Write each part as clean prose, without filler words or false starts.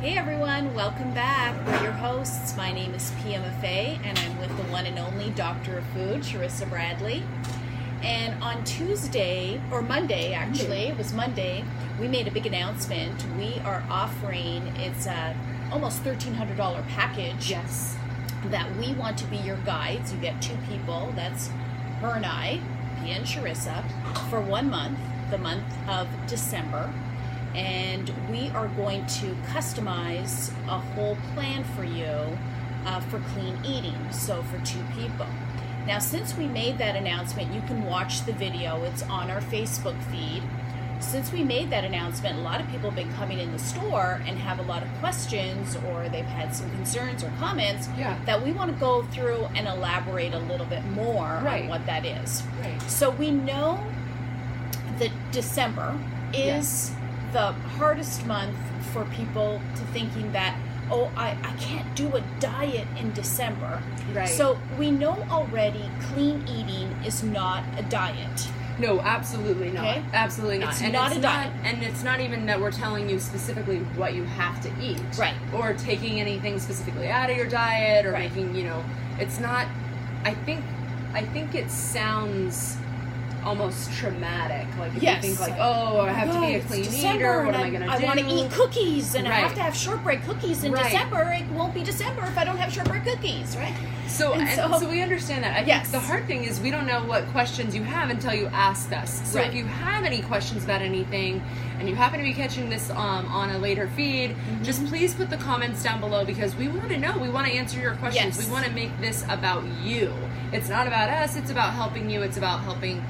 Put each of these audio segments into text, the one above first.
Hey everyone, welcome back. We're your hosts. My name is Pia and I'm with the one and only Doctor of Food, Sharissa Bradley. And on Tuesday, or Monday actually, it was Monday, we made a big announcement. We are offering, it's a almost $1,300 package. Yes. That we want to be your guides. You get two people, that's her and I, Pia and Sharissa, for 1 month, the month of December. And we are going to customize a whole plan for you for clean eating, so for two people. Now, since we made that announcement, you can watch the video. It's on our Facebook feed. Since we made that announcement, a lot of people have been coming in the store and have a lot of questions, or they've had some concerns or comments that we want to go through and elaborate a little bit more on what that is. Right. So we know that December is the hardest month for people to thinking that, oh, I can't do a diet in December. Right. So we know already clean eating is not a diet. No, absolutely not. Okay? Absolutely not. It's and not it's a diet. And it's not even that we're telling you specifically what you have to eat. Right. Or taking anything specifically out of your diet or Right. making, it's not, I think it sounds almost traumatic. Like if you think like, oh, I have to be a clean eater, what am I going to do? I want to eat cookies and I Right. have to have shortbread cookies in December. It won't be December if I don't have shortbread cookies, right? So we understand that. I think the hard thing is we don't know what questions you have until you ask us. So if you have any questions about anything and you happen to be catching this on a later feed, just please put the comments down below because we want to know. We want to answer your questions. We want to make this about you. It's not about us. It's about helping you. It's about helping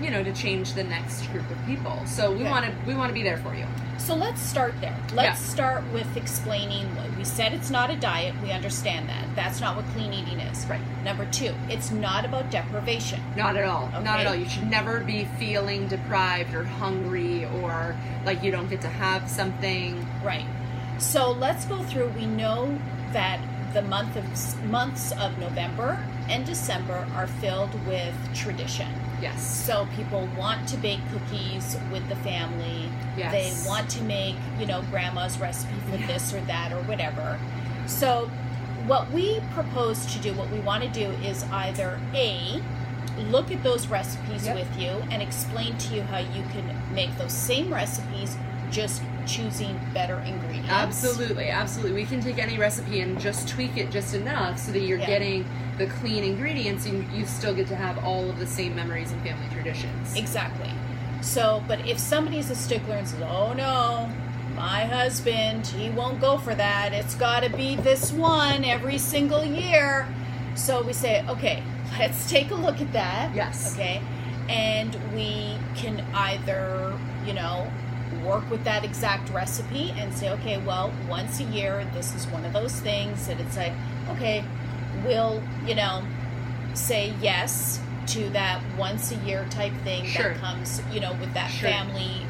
to change the next group of people. So we want to be there for you. So let's start there. Let's start with explaining what we said. It's not a diet. We understand that. That's not what clean eating is. Right. Number two, it's not about deprivation. Not at all. Okay? Not at all. You should never be feeling deprived or hungry or like you don't get to have something. Right. So let's go through. We know that the months of November and December are filled with tradition. Yes. So people want to bake cookies with the family. Yes. They want to make, grandma's recipe for this or that or whatever. So what we propose to do, what we want to do is either A, look at those recipes with you and explain to you how you can make those same recipes, just choosing better ingredients. Absolutely, absolutely. We can take any recipe and just tweak it just enough so that you're getting the clean ingredients and you still get to have all of the same memories and family traditions. Exactly. So, but if somebody's a stickler and says, oh no, my husband, he won't go for that. It's got to be this one every single year. So we say, okay, let's take a look at that. Yes. Okay. And we can either, work with that exact recipe and say, okay, well, once a year, this is one of those things that it's like, okay, we'll, say yes to that once a year type thing that comes, with that family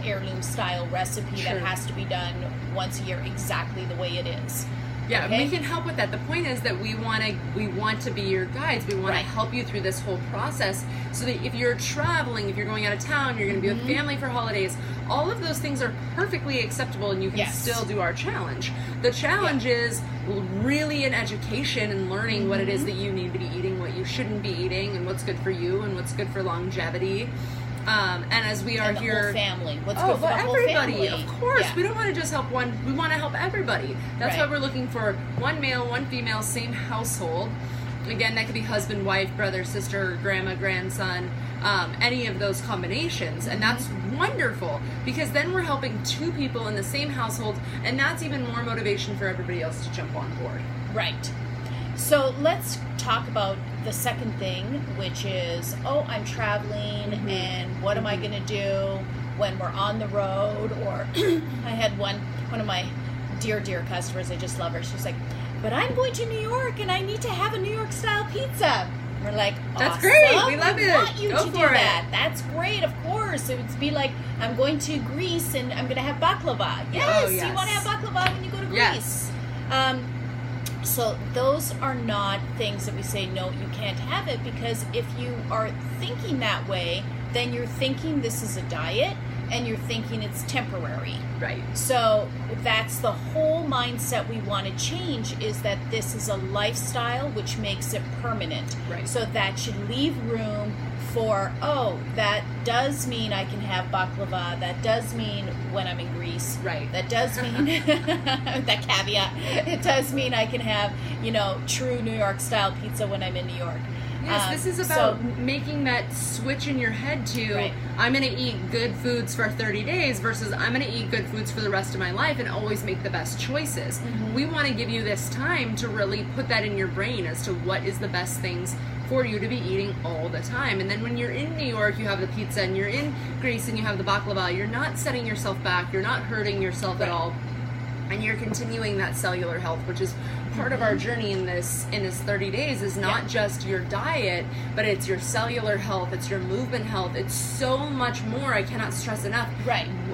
heirloom style recipe that has to be done once a year exactly the way it is. Yeah, okay? We can help with that. The point is that we want to be your guides. We want to help you through this whole process so that if you're traveling, if you're going out of town, you're going to be with family for holidays, all of those things are perfectly acceptable and you can still do our challenge. The challenge is really an education and learning what it is that you need to be eating, what you shouldn't be eating, and what's good for you and what's good for longevity. And as we are here, whole family. What's good for the whole everybody, family? Of course. We don't want to just help one. We want to help everybody. That's why we're looking for one male, one female, same household. Again, that could be husband, wife, brother, sister, grandma, grandson, any of those combinations. And that's wonderful because then we're helping two people in the same household, and that's even more motivation for everybody else to jump on board. Right. So let's talk about the second thing, which is, I'm traveling and what am I going to do when we're on the road? Or I had one of my dear customers, I just love her. She's like, but I'm going to New York and I need to have a New York style pizza. We're like, awesome. That's great. We love it. We want you Go to do for it. that. That's great, of course. It would be like, I'm going to Greece and I'm going to have baklava. Yes, you want to have baklava when you go to Greece. Yes. So those are not things that we say, no, you can't have it, because if you are thinking that way, then you're thinking this is a diet, and you're thinking it's temporary. Right. So that's the whole mindset we want to change, is that this is a lifestyle which makes it permanent. Right. So that should leave room for, oh, that does mean I can have baklava. That does mean when I'm in Greece. Right. That does mean, that caveat, it does mean I can have, true New York style pizza when I'm in New York. Yes, this is about making that switch in your head to, Right. I'm going to eat good foods for 30 days versus I'm going to eat good foods for the rest of my life and always make the best choices. Mm-hmm. We want to give you this time to really put that in your brain as to what is the best things for you to be eating all the time. And then when you're in New York, you have the pizza, and you're in Greece and you have the baklava, you're not setting yourself back, you're not hurting yourself at all. And you're continuing that cellular health, which is part of our journey in this 30 days, is not just your diet, but it's your cellular health, it's your movement health, it's so much more. I cannot stress enough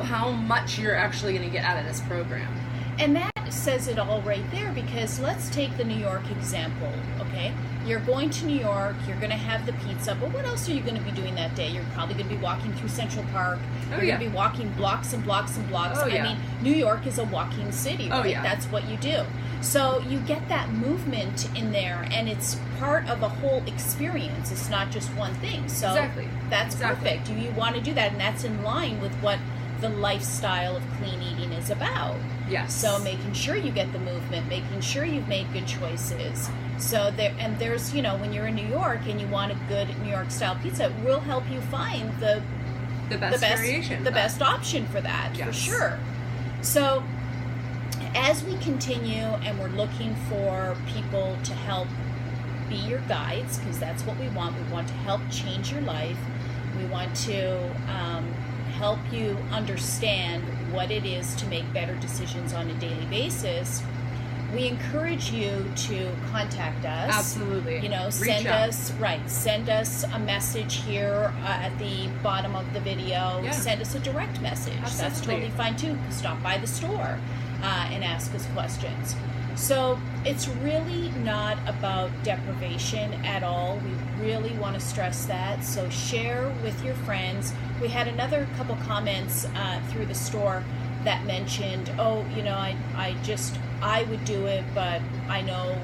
how much you're actually going to get out of this program. And that says it all right there, because let's take the New York example, okay? You're going to New York, you're going to have the pizza, but what else are you going to be doing that day? You're probably going to be walking through Central Park. You're going to be walking blocks and blocks and blocks. I mean, New York is a walking city, right? That's what you do. So you get that movement in there, and it's part of a whole experience. It's not just one thing. So that's perfect. You want to do that, and that's in line with what the lifestyle of clean eating is about. Yes. So making sure you get the movement, making sure you've made good choices. So there's, when you're in New York and you want a good New York style pizza, it will help you find the best variation, the best option for that, for sure. So as we continue and we're looking for people to help be your guides, because that's what we want. We want to help change your life. We want to help you understand what it is to make better decisions on a daily basis. We encourage you to contact us. Absolutely. Send us a message here at the bottom of the video. Yeah. Send us a direct message. Absolutely. That's totally fine too. Stop by the store and ask us questions. So it's really not about deprivation at all. We really want to stress that. So share with your friends. We had another couple comments through the store that mentioned, I would do it, but I know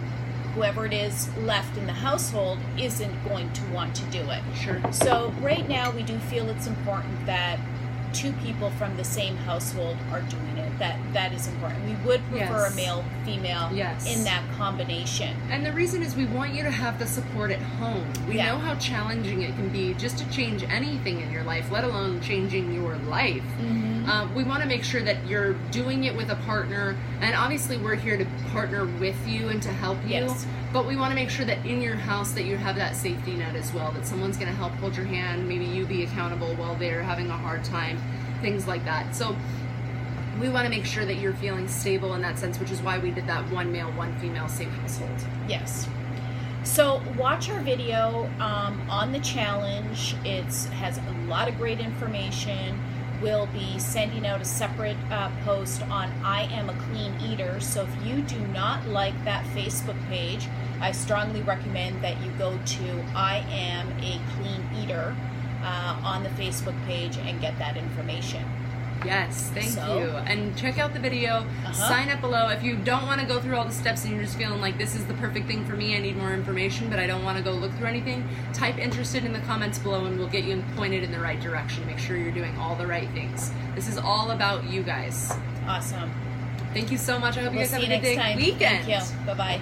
whoever it is left in the household isn't going to want to do it. Sure. So right now we do feel it's important that two people from the same household are doing it. That is important. We would prefer a male, female in that combination. And the reason is we want you to have the support at home. We know how challenging it can be just to change anything in your life, let alone changing your life. Mm-hmm. We want to make sure that you're doing it with a partner, and obviously we're here to partner with you and to help you. Yes. But we want to make sure that in your house that you have that safety net as well, that someone's going to help hold your hand, maybe you be accountable while they're having a hard time, things like that. So we want to make sure that you're feeling stable in that sense, which is why we did that one male, one female, same household. Yes. So watch our video on the challenge. It has a lot of great information. We'll be sending out a separate post on I Am a Clean Eater. So if you do not like that Facebook page, I strongly recommend that you go to I Am a Clean Eater on the Facebook page and get that information. Yes, thank you. And check out the video. Sign up below. If you don't want to go through all the steps and you're just feeling like this is the perfect thing for me, I need more information, but I don't want to go look through anything, type interested in the comments below and we'll get you pointed in the right direction. Make sure you're doing all the right things. This is all about you guys. Awesome. Thank you so much. I hope you guys have a good good weekend. Thank you. Bye-bye.